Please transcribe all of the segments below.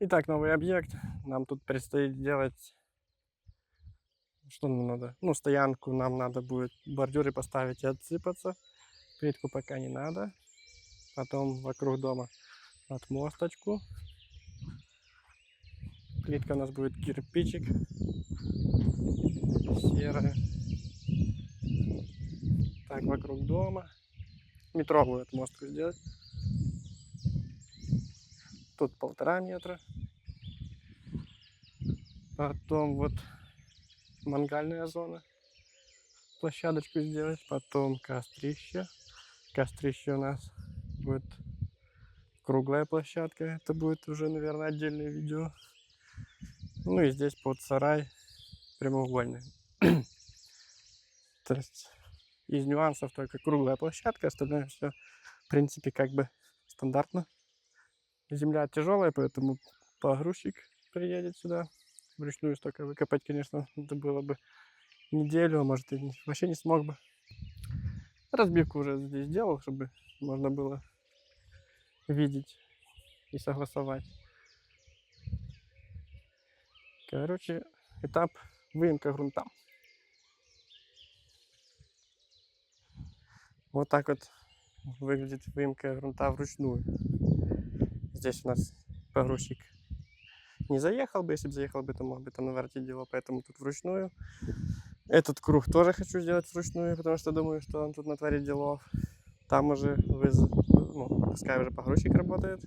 Итак, новый объект. Нам тут предстоит делать... Что нам надо? Ну, стоянку. Нам надо будет бордюры поставить и отсыпаться. Плитку пока не надо. Потом вокруг дома отмосточку. Плитка у нас будет кирпичик. Серая. Так, вокруг дома. Метровую отмостку сделать. Тут 1,5 метра. Потом вот мангальная зона. Площадочку сделать. Потом кострище. Кострище у нас будет круглая площадка. Это будет уже, наверное, отдельное видео. Ну и здесь под сарай прямоугольный. То есть из нюансов только круглая площадка. Остальное все, в принципе, как бы стандартно. Земля тяжелая, поэтому погрузчик приедет сюда. Вручную столько выкопать, конечно, это было бы неделю, а может и вообще не смог бы. Разбивку уже здесь сделал, чтобы можно было видеть и согласовать. Короче, этап выемка грунта. Вот так вот выглядит выемка грунта вручную. Здесь у нас погрузчик не заехал бы, если бы заехал бы, то мог бы там наворотить дело, поэтому тут вручную. Этот круг тоже хочу сделать вручную, потому что думаю, что он тут натворит делов. Там уже, ну, пускай уже погрузчик работает.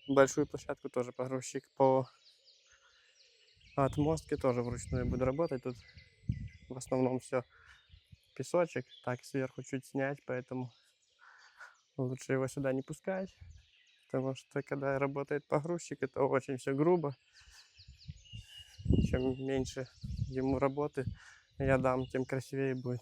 Большую площадку тоже погрузчик. По отмостке тоже вручную буду работать. Тут в основном все песочек. Так, сверху чуть снять, поэтому лучше его сюда не пускать. Потому что когда работает погрузчик, это очень все грубо. Чем меньше ему работы я дам, тем красивее будет.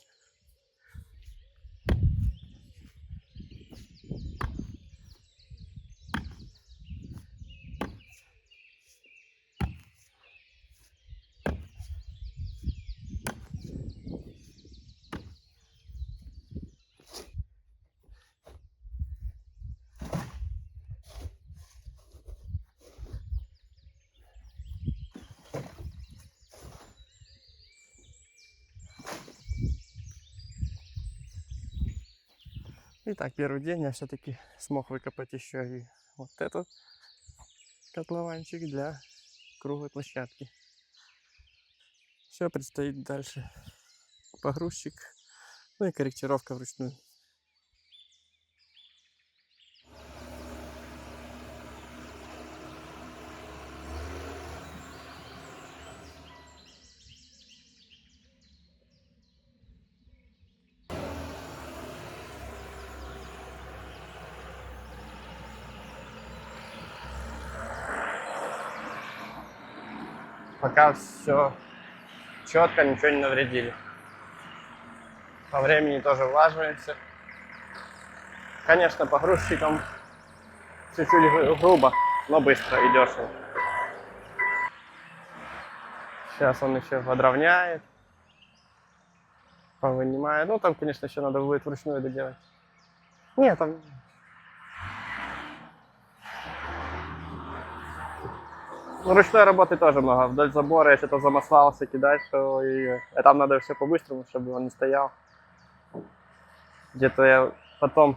Итак, первый день я все-таки смог выкопать еще и вот этот котлованчик для круглой площадки. Все предстоит дальше. Погрузчик, ну и корректировка вручную. Пока все четко, ничего не навредили. По времени тоже влаживаемся. Конечно, погрузчиком чуть-чуть грубо, но быстро и дешево. Сейчас он еще подровняет, повынимает. Ну, там, конечно, еще надо будет вручную доделать. Нет, там... Ну, ручной работы тоже много. Вдоль забора, если это замаслался кидать, то и там надо все по-быстрому, чтобы он не стоял. Где-то я потом,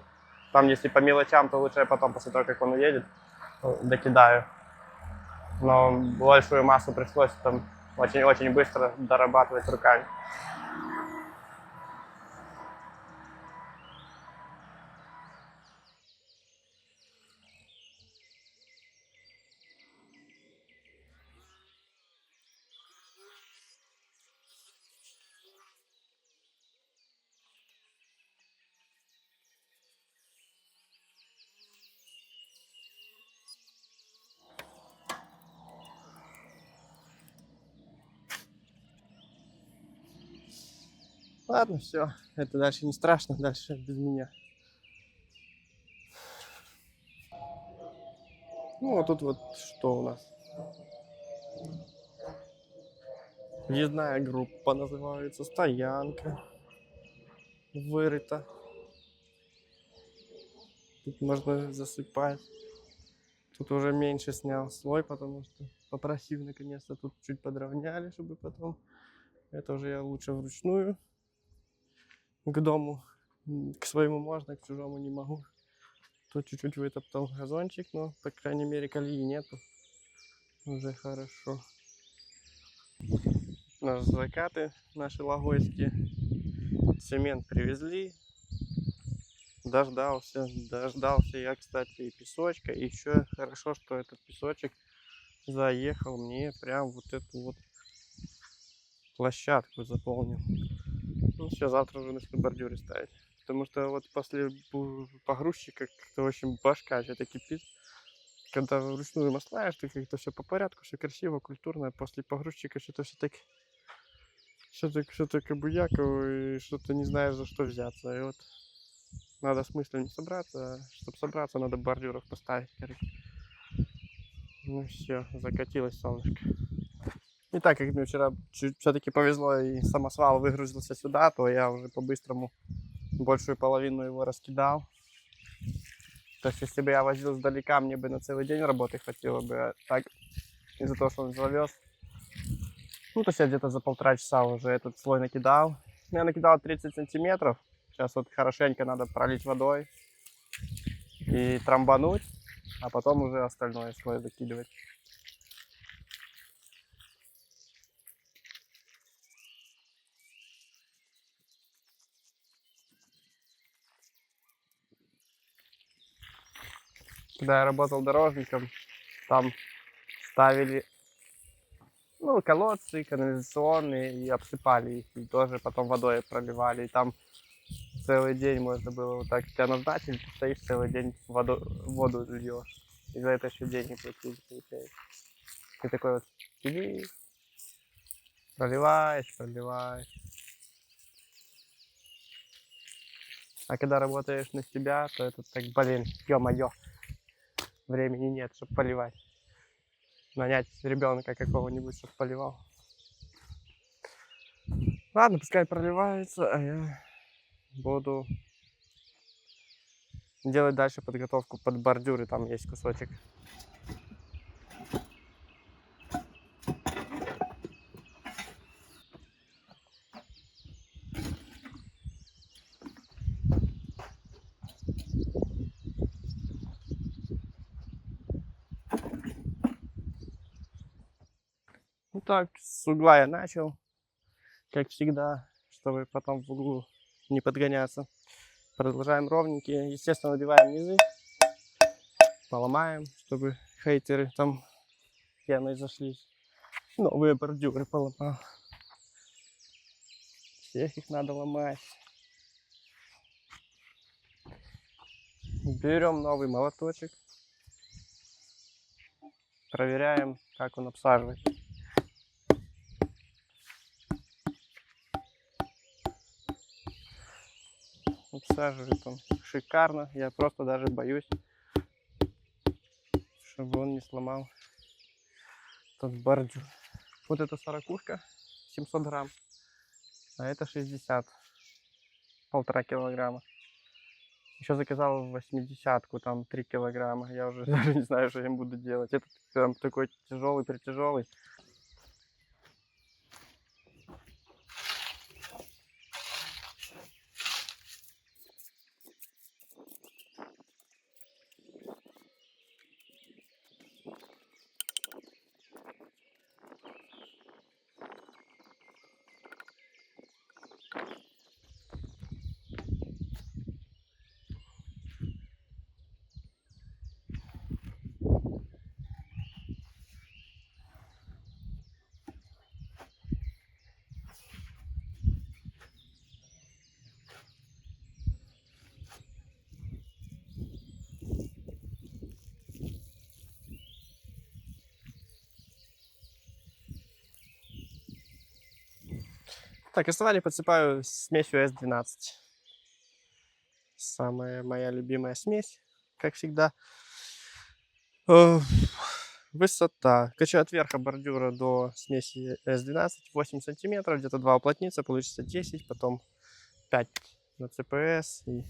там если по мелочам, то лучше я потом, после того, как он уедет, докидаю. Но большую массу пришлось там очень-очень быстро дорабатывать руками. Ладно, все, это дальше не страшно, дальше без меня. Ну, вот тут вот что у нас? Въездная группа называется, стоянка вырыта. Тут можно засыпать. Тут уже меньше снял слой, потому что попросив наконец-то тут чуть подровняли, чтобы потом. Это уже я лучше вручную. К дому, к своему можно, к чужому не могу. Тут чуть-чуть вытоптал газончик, но, по крайней мере, колеи нету. Уже хорошо. У нас закаты наши логойские. Цемент привезли. Дождался я, кстати, и песочка. И еще хорошо, что этот песочек заехал мне прям вот эту вот площадку заполнил. Ну все, завтра уже начну бордюры ставить. Потому что вот после погрузчика как-то очень башка что-то кипит. Когда вручную маслаешь, ты как-то все по порядку, все красиво, культурно. После погрузчика что-то все так, что-то кабуяково, и что-то не знаешь, за что взяться. И вот надо с мыслями собраться. Чтобы собраться, надо бордюров поставить, короче. Ну все, закатилось солнышко. И так как мне вчера все-таки повезло и самосвал выгрузился сюда, то я уже по-быстрому большую половину его раскидал. То есть если бы я возил сдалека, мне бы на целый день работы хватило бы. А так, из-за того, что он завез, ну то есть я где-то за 1,5 часа уже этот слой накидал. Я накидал 30 сантиметров. Сейчас вот хорошенько надо пролить водой и трамбануть, а потом уже остальное слой закидывать. Когда я работал дорожником, там ставили колодцы канализационные и обсыпали их, и тоже потом водой проливали. И там целый день можно было вот так, тебя назначили, ты стоишь целый день воду льешь. И за это еще деньги платить, получается. Ты такой вот сидишь, проливаешь. А когда работаешь на себя, то это так, блин, ё-моё, времени нет, чтобы поливать. Нанять ребенка какого-нибудь, чтобы поливал. Ладно, пускай проливается, а я буду делать дальше подготовку под бордюры, там есть кусочек. Ну так, с угла я начал, как всегда, чтобы потом в углу не подгоняться. Продолжаем ровненькие, естественно, набиваем низы, поломаем, чтобы хейтеры там пеной зашлись. Новые бордюры поломал. Всех их надо ломать. Берем новый молоточек. Проверяем, как он обсаживает. Обсаживает он шикарно. Я просто даже боюсь, чтобы он не сломал тот бордюр. Вот эта 40-ка, 700 грамм, а это 60, 1,5 килограмма. Еще заказал 80-ку, там 3 килограмма. Я уже даже не знаю, что я им буду делать. Этот прям такой тяжелый. Так, основание подсыпаю смесью S12. Самая моя любимая смесь, как всегда. Высота. Короче, от верха бордюра до смеси S12 8 сантиметров, где-то 2 уплотнится, получится 10, потом 5 на CPS, и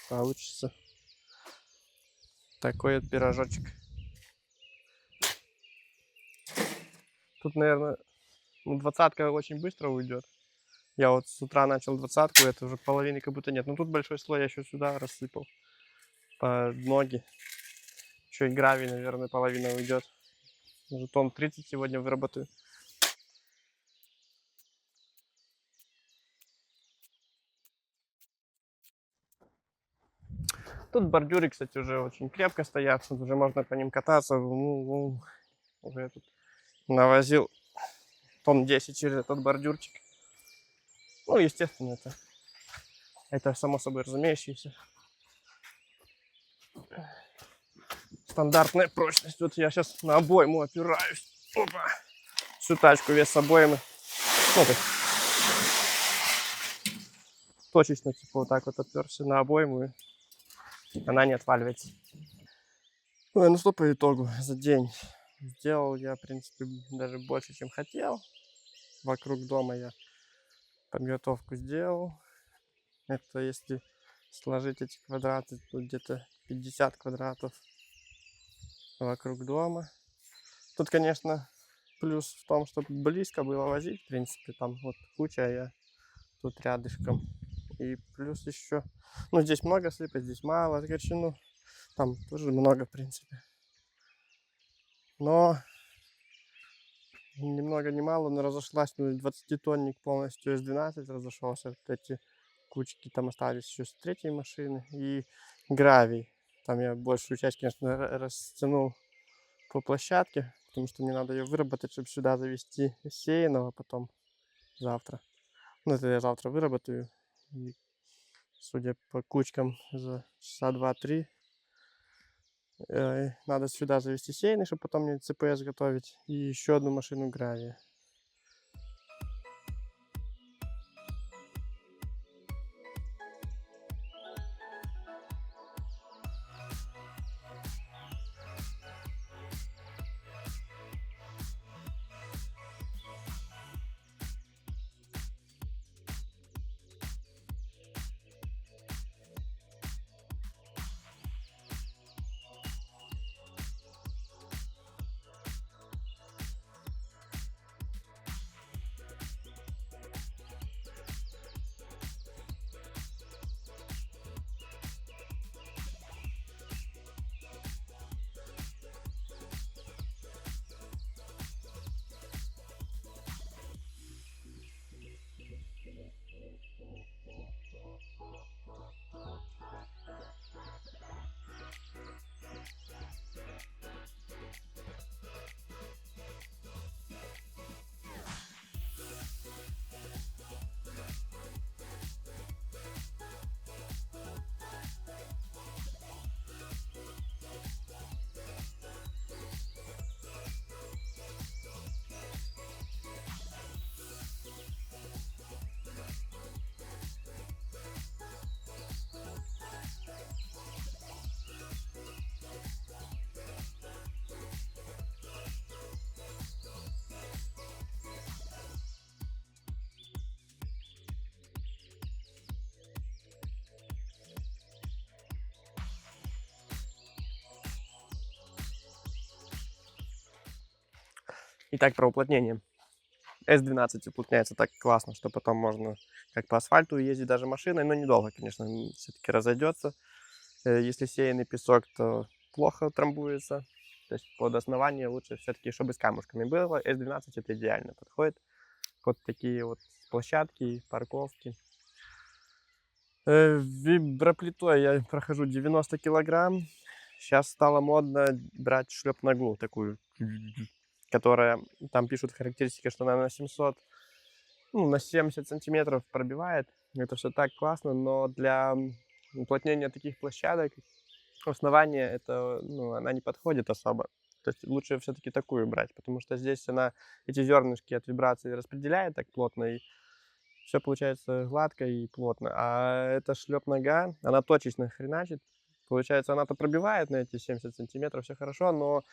получится такой вот пирожочек. Тут, наверное, ну, 20-ка очень быстро уйдет. Я вот с утра начал 20-ку, это уже половины как будто нет. Но тут большой слой я еще сюда рассыпал. По ноги. Еще и гравий, наверное, половина уйдет. Уже тонн 30 сегодня выработаю. Тут бордюры, кстати, уже очень крепко стоят. Тут уже можно по ним кататься. Ну, уже я тут навозил тонн 10 через этот бордюрчик. Ну, естественно, это само собой разумеющееся. Стандартная прочность. Вот я сейчас на обойму опираюсь. Опа. Всю тачку вес обоймы. Ну, так. Точечно, типа, вот так вот оперся на обойму, и она не отваливается. Ой, ну что по итогу за день? Сделал я, в принципе, даже больше, чем хотел. Вокруг дома я подготовку сделал. Это если сложить эти квадраты, то где-то 50 квадратов вокруг дома. Тут, конечно, плюс в том, что близко было возить, в принципе, там вот куча, я тут рядышком. И плюс еще, ну, здесь много сыпать, здесь мало, короче, ну, там тоже много, в принципе. Но ни много ни мало, но разошлась, ну, 20-тонник полностью С12 разошелся. Вот эти кучки там остались еще с третьей машины. И гравий. Там я большую часть, конечно, растянул по площадке, потому что мне надо ее выработать, чтобы сюда завести сеянного потом завтра. Ну, это я завтра выработаю. И, судя по кучкам, за часа 2-3 надо сюда завести сеянный, чтобы потом мне ЦПС готовить. И еще одну машину гравия. Итак, про уплотнение. С12 уплотняется так классно, что потом можно как по асфальту ездить даже машиной, но недолго, конечно, все-таки разойдется. Если сеянный песок, то плохо трамбуется. То есть под основание лучше все-таки, чтобы с камушками было. С12 это идеально подходит под такие вот площадки, парковки. Виброплитой я прохожу 90 килограмм. Сейчас стало модно брать шлепногу такую, которая, там пишут характеристики, что она на 700, ну, на 70 сантиметров пробивает. Это все так классно, но для уплотнения таких площадок основание это, ну, она не подходит особо. То есть лучше все-таки такую брать, потому что здесь она эти зернышки от вибрации распределяет так плотно, и все получается гладко и плотно. А эта шлеп-нога, она точечно хреначит. Получается, она-то пробивает на эти 70 сантиметров, все хорошо, но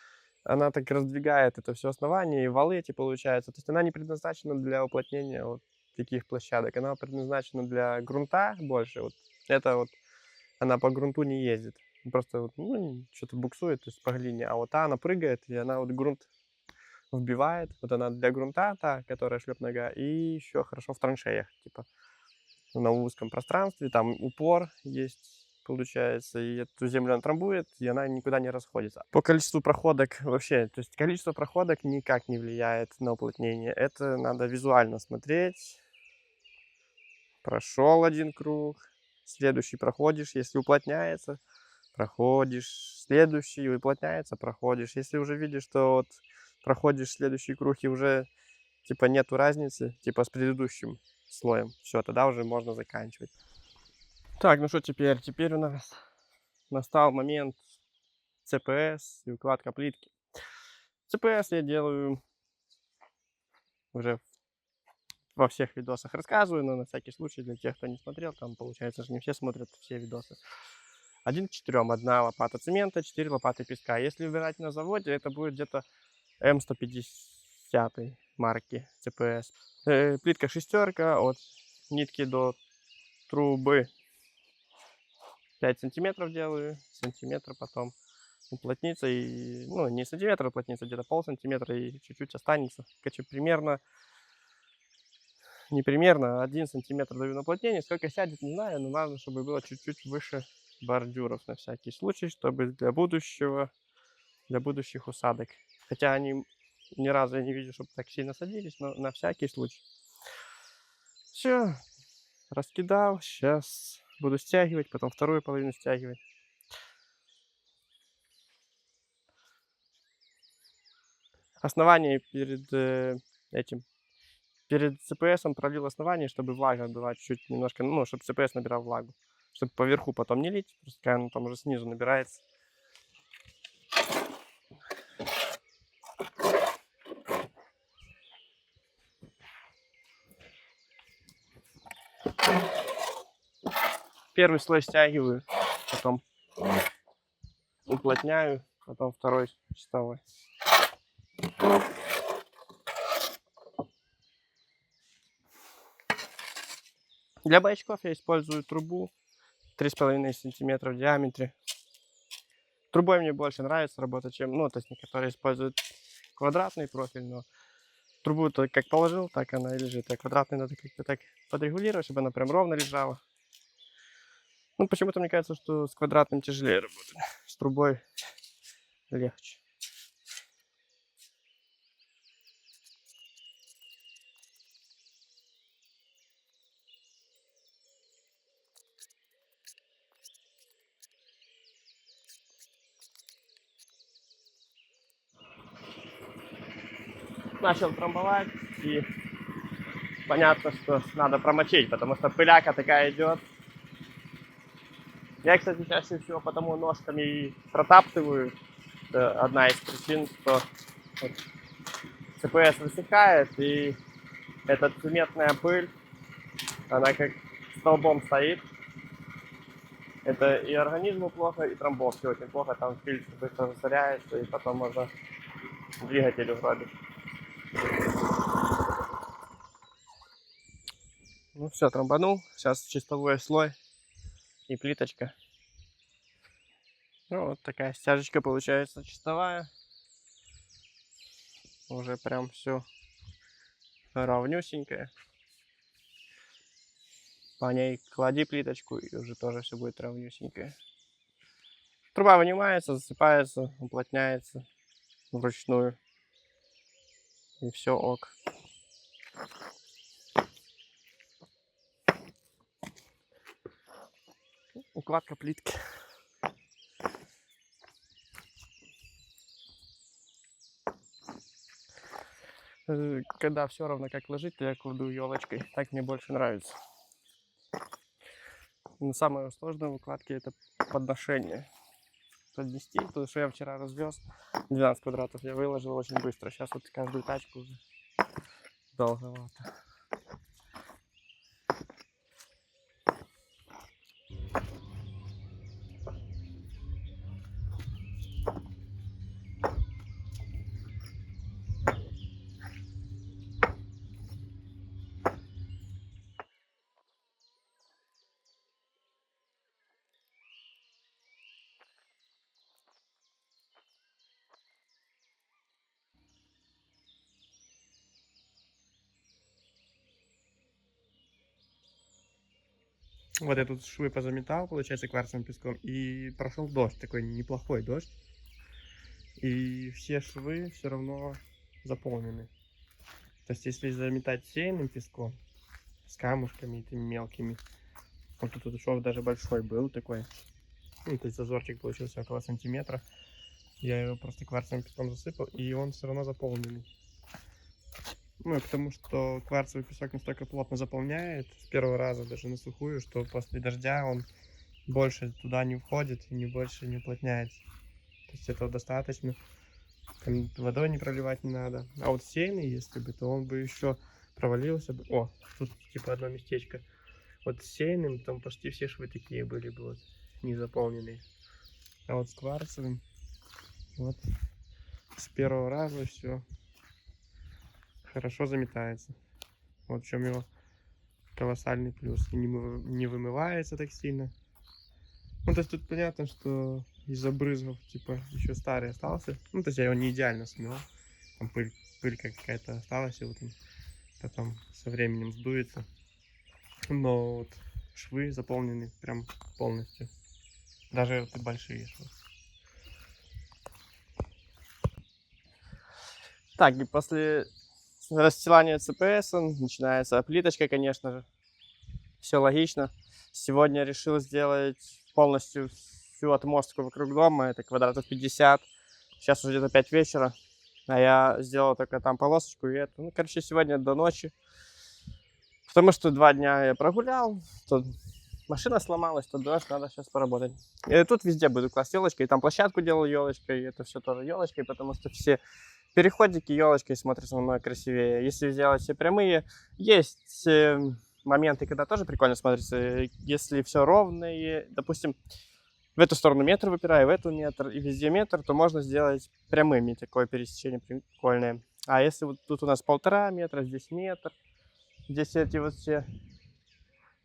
она так раздвигает это все основание, и валы эти получаются. То есть она не предназначена для уплотнения вот таких площадок. Она предназначена для грунта больше. Вот это вот она по грунту не ездит. Просто вот, ну, что-то буксует, то есть по глине. А вот та, она прыгает, и она вот грунт вбивает. Вот она для грунта, та, которая шлеп нога, и еще хорошо в траншеях, типа на узком пространстве, там упор есть, получается, и эту землю она трамбует, и она никуда не расходится. По количеству проходок вообще, то есть количество проходок никак не влияет на уплотнение. Это надо визуально смотреть. Прошел один круг, следующий проходишь, если уплотняется, проходишь, следующий уплотняется, проходишь. Если уже видишь, что вот проходишь следующий круг и уже типа нету разницы, типа с предыдущим слоем, все, тогда уже можно заканчивать. Так, ну что теперь? Теперь у нас настал момент ЦПС и укладка плитки. ЦПС я делаю уже во всех видосах рассказываю, но на всякий случай для тех, кто не смотрел, там получается же не все смотрят все видосы. 1 к 4, 1 лопата цемента, 4 лопаты песка. Если выбирать на заводе, это будет где-то М150 марки ЦПС. Плитка шестерка от нитки до трубы 5 сантиметров делаю, сантиметр потом уплотнится и, ну, не сантиметр уплотнится, где-то полсантиметра и чуть-чуть останется. Короче, примерно, не примерно, 1 сантиметр даю на уплотнение. Сколько сядет, не знаю, но надо, чтобы было чуть-чуть выше бордюров на всякий случай, чтобы для будущих усадок. Хотя они ни разу я не видел, чтобы так сильно садились, но на всякий случай. Все, раскидал, сейчас буду стягивать, потом вторую половину стягивать. Основание перед этим, перед ЦПСом пролил основание, чтобы влага была чуть-чуть немножко, ну, чтобы ЦПС набирал влагу. Чтобы поверху потом не лить, пускай оно там уже снизу набирается. Первый слой стягиваю, потом уплотняю, потом второй чистовой. Для боячков я использую трубу 3,5 сантиметра в диаметре. Трубой мне больше нравится работать, чем, ну, то есть некоторые используют квадратный профиль, но трубу-то как положил, так она и лежит. А квадратный надо как-то так подрегулировать, чтобы она прям ровно лежала. Ну, почему-то мне кажется, что с квадратным тяжелее работать, с трубой легче. Начал трамбовать, и понятно, что надо промочить, потому что пыляка такая идет. Я, кстати, чаще всего потому ножками и протаптываю. Это одна из причин, что вот ЦПС высыхает, и эта цементная пыль, она как столбом стоит. Это и организму плохо, и трамбовке очень плохо. Там фильтр быстро засоряется, и потом можно двигатель угробить. Ну все, трамбанул. Сейчас чистовой слой и плиточка. Ну вот такая стяжечка получается чистовая. Уже прям все ровнюсенькое. По ней клади плиточку, и уже тоже все будет ровнюсенькое. Труба вынимается, засыпается, уплотняется вручную. И все ок. Укладка плитки. Когда все равно как ложить, то я кладу елочкой. Так мне больше нравится. Но самое сложное в укладке это подношение. Поднести, то, что я вчера развез, 12 квадратов я выложил очень быстро. Сейчас вот каждую тачку уже долговато. Вот я тут швы позаметал, получается, кварцевым песком. И прошел дождь, такой неплохой дождь. И все швы все равно заполнены. То есть, если заметать сеянным песком, с камушками этими мелкими, вот тут шов даже большой был такой. Ну, то есть зазорчик получился около сантиметра. Я его просто кварцевым песком засыпал, и он все равно заполненный. Ну, потому что кварцевый песок настолько плотно заполняет с первого раза, даже на сухую, что после дождя он больше туда не входит и больше не уплотняется. То есть этого достаточно. Там водой не проливать не надо. А вот сеянный, если бы, то он бы еще провалился бы. О, тут типа одно местечко. Вот с сеянным там почти все швы такие были бы вот не заполненные. А вот с кварцевым вот с первого раза все хорошо заметается. Вот в чем его колоссальный плюс. И не вымывается так сильно. Ну, то есть тут понятно, что из-за брызгов, типа, еще старый остался. Ну, то есть я его не идеально смел. Там пылька какая-то осталась, и вот он потом со временем сдуется. Но вот швы заполнены прям полностью. Даже вот и большие швы. Так, и после расстилания ЦПС начинается плиточка, конечно же. Все логично. Сегодня решил сделать полностью всю отмостку вокруг дома. Это квадратов 50. Сейчас уже где-то 5 вечера. А я сделал только там полосочку и это. Ну, короче, сегодня до ночи. Потому что 2 дня я прогулял. То машина сломалась, то дождь, надо сейчас поработать. И тут везде буду класть елочкой. И там площадку делал елочкой. И это все тоже елочкой, потому что все переходики елочкой смотрятся намного красивее. Если сделать все прямые, есть моменты, когда тоже прикольно смотрится. Если все ровное, допустим, в эту сторону метр выпираю, в эту метр и везде метр, то можно сделать прямыми такое пересечение прикольное. А если вот тут у нас 1,5 метра, здесь метр, здесь эти вот все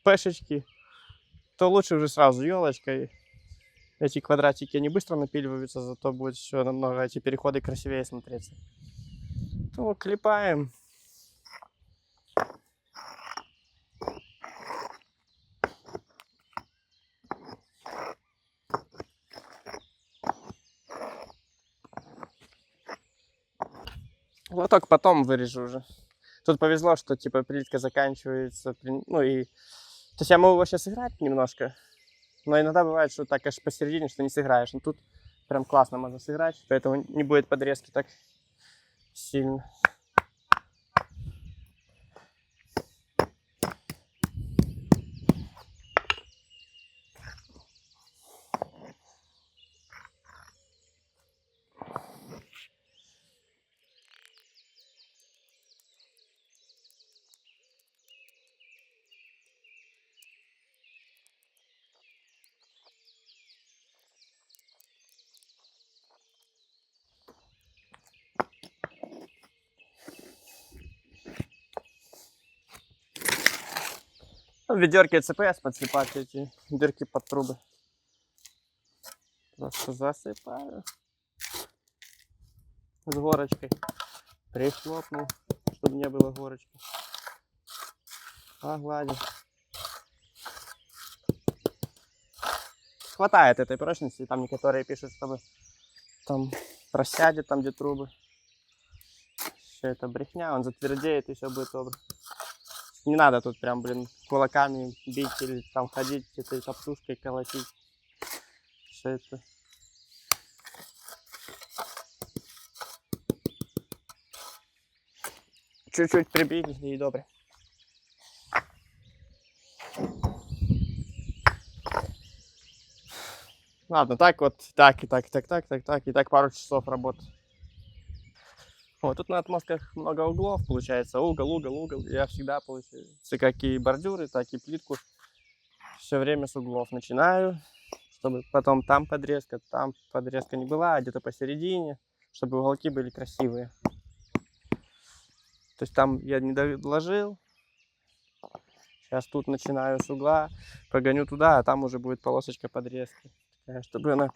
пешечки, то лучше уже сразу елочкой. Эти квадратики не быстро напиливаются, зато будет еще намного эти переходы красивее смотреться. То клепаем. Лоток потом вырежу уже. Тут повезло, что типа плитка заканчивается. Ну и... То есть я могу его сейчас играть немножко. Но иногда бывает, что так аж посередине, что не сыграешь. Но тут прям классно можно сыграть. Поэтому не будет подрезки так сильно. В ведерке ЦПС подсыпать эти дырки под трубы. Просто засыпаю с горочкой. Прихлопнул, чтобы не было горочки. Погладил. Хватает этой прочности. Там некоторые пишут, чтобы там просядет, там где трубы. Все это брехня, он затвердеет и все будет добро. Не надо тут прям, блин, кулаками бить или там ходить этой топтушкой колотить. Все это. Чуть-чуть прибили и добре. Ладно, так вот, так и так, и так пару часов работы. Вот тут на отмостках много углов, получается, угол. Я всегда, получается, как и бордюры, так и плитку все время с углов начинаю, чтобы потом там подрезка не была, а где-то посередине, чтобы уголки были красивые. То есть там я не доложил, сейчас тут начинаю с угла, погоню туда, а там уже будет полосочка подрезки, чтобы она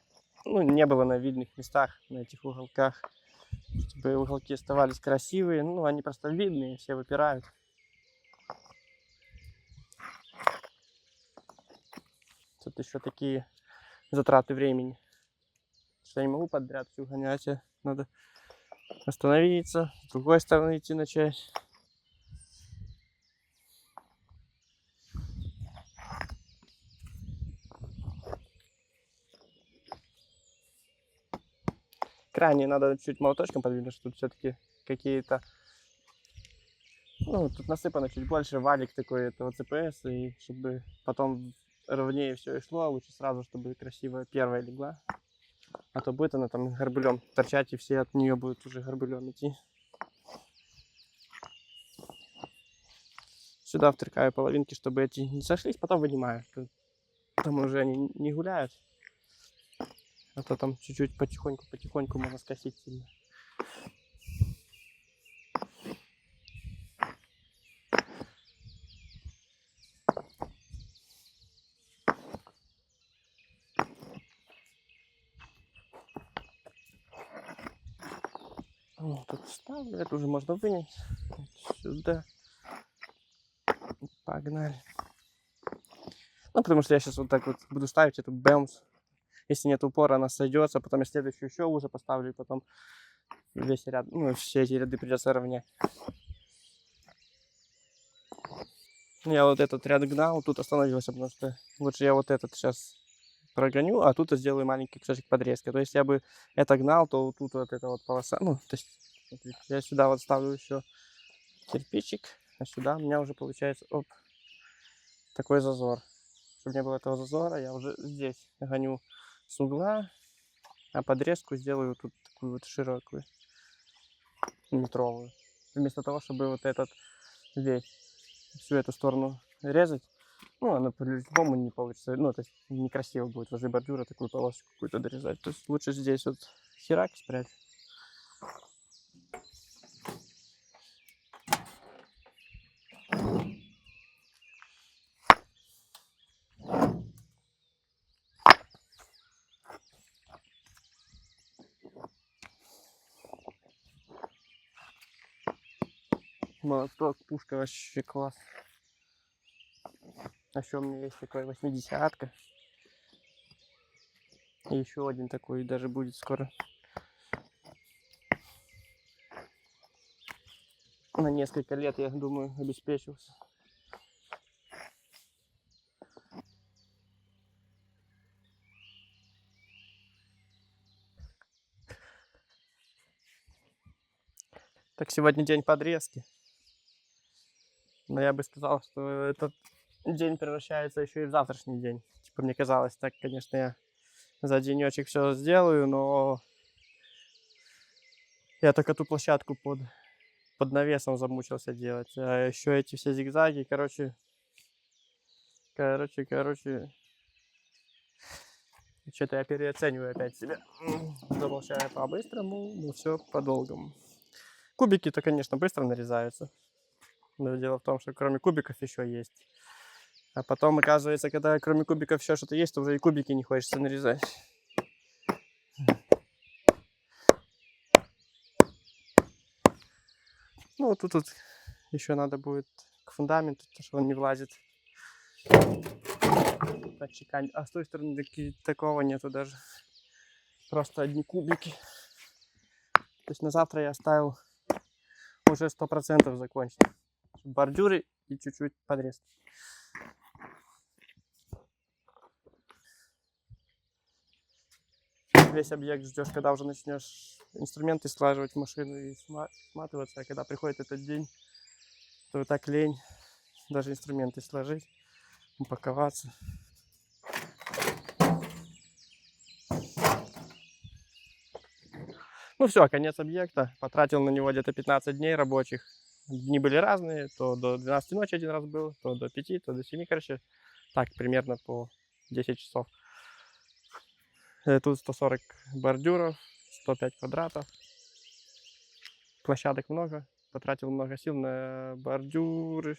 не было на видных местах, на этих уголках. Чтобы уголки оставались красивые, они просто видные, все выпирают. Тут еще такие затраты времени. Что я не могу подряд всю гонять, надо остановиться, с другой стороны идти начать. Крайне надо чуть молоточком подвинуть, что тут все-таки какие-то... Ну, тут насыпано чуть больше, валик такой этого ЦПС, и чтобы потом ровнее все и шло, лучше сразу, чтобы красиво первая легла. А то будет она там горбылем торчать, и все от нее будут уже горбылем идти. Сюда втыкаю половинки, чтобы эти не сошлись, потом вынимаю. Там уже они не гуляют. А то там чуть-чуть потихоньку можно скосить сильно. Вот тут ставлю, это уже можно вынять. Вот сюда. Погнали. Ну, потому что я сейчас вот так вот буду ставить эту бэмс. Если нет упора, она сойдется, потом я следующую еще уже поставлю, и потом весь ряд, ну, все эти ряды придется равнять. Я вот этот ряд гнал, тут остановился, потому что лучше я вот этот сейчас прогоню, а тут сделаю маленький кусочек подрезки. То есть я бы это гнал, то тут вот эта вот полоса, ну, то есть смотрите, я сюда вот ставлю еще кирпичик, а сюда у меня уже получается, оп, такой зазор. Чтобы не было этого зазора, я уже здесь гоню с угла, а подрезку сделаю тут такую вот широкую, метровую. Вместо того, чтобы вот этот весь, всю эту сторону резать, ну, она по-любому не получится, ну, то есть некрасиво будет возле бордюра такую полоску какую-то дорезать. То есть лучше здесь вот херак спрячь. Молоток, пушка вообще класс. А еще у меня есть такой 80-ка. И еще один такой даже будет скоро. На несколько лет, я думаю, обеспечился. Так, сегодня день подрезки. Но я бы сказал, что этот день превращается еще и в завтрашний день. Типа мне казалось, так, конечно, я за денечек все сделаю, но я только ту площадку под навесом замучился делать. А еще эти все зигзаги, короче. Что-то я переоцениваю опять себя. Думал, что я по-быстрому, но все по-долгому. Кубики-то, конечно, быстро нарезаются. Но дело в том, что кроме кубиков еще есть. А потом, оказывается, когда кроме кубиков еще что-то есть, то уже и кубики не хочется нарезать. Ну, вот тут еще надо будет к фундаменту, потому что он не влазит. Отчеканить. А с той стороны такого нету даже. Просто одни кубики. То есть на завтра я оставил уже 100% закончить. Бордюры и чуть-чуть подрезки. Весь объект ждешь, когда уже начнешь инструменты слаживать в машину и сматываться. А когда приходит этот день, то так лень даже инструменты сложить, упаковаться. Ну все, конец объекта. Потратил на него где-то 15 дней рабочих. Дни были разные, то до 12 ночи один раз был, то до 5, то до 7, короче. Так, примерно по 10 часов. Тут 140 бордюров, 105 квадратов. Площадок много. Потратил много сил на бордюры.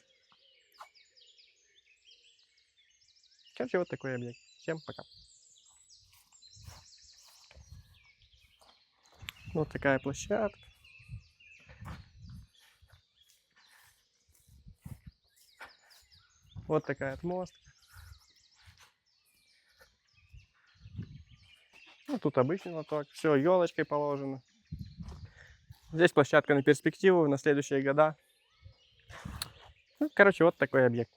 Короче, вот такой объект. Всем пока. Вот такая площадка. Вот такая отмостка. Ну, тут обычный лоток. Все, елочкой положено. Здесь площадка на перспективу, на следующие года. Ну, короче, вот такой объект.